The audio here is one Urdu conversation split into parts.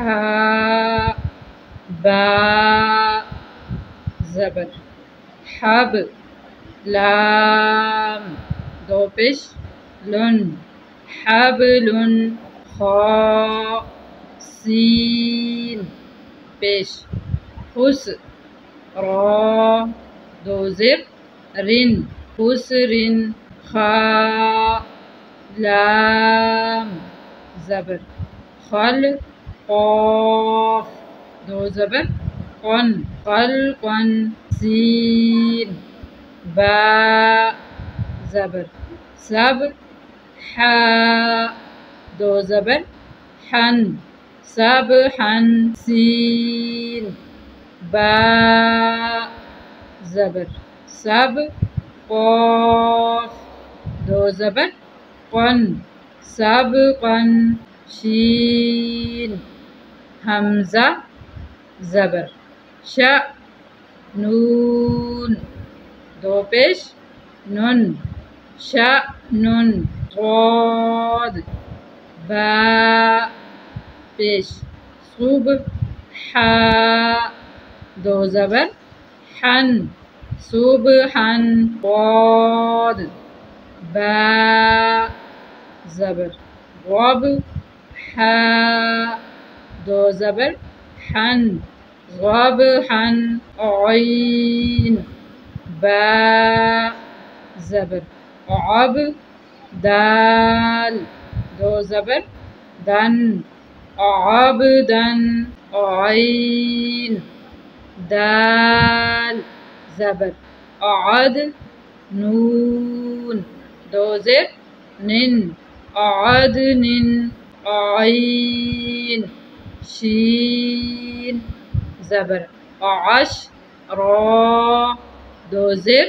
حاء باء زبر حب لام دو پیش لن حبل خاء سين پیش حس را دو زر رن حسر خاء لام زبر خل قاف دو زبر قن خلق سين باء زبر سب حاء دو زبر حن سبحا سين باء زبر سب قاف دو زبر قن سبقا شين همزة زبر شاء نون دو پیش نون شأن قاد باء پیش صبح دو زبر حن صبحا قاد باء زبر غب حاء دو زبر حن غبحا عين باء زبر عب دال دو زبر دن عبدا عين دال زبر عد نون دو زر نن عدن عين شين زبر عش را دو زر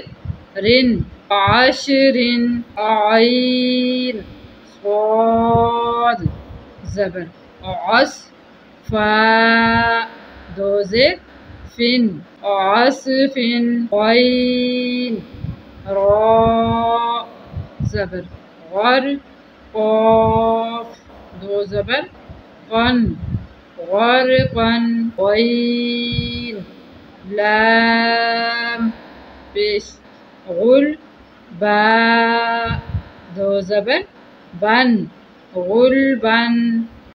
رن عشر عين صاد زبر عص فاء دو زر فن عصف عين را زبر غر قاف دو زبر قن غرقا عين لام پیش غل باء دو زبر بن غلبا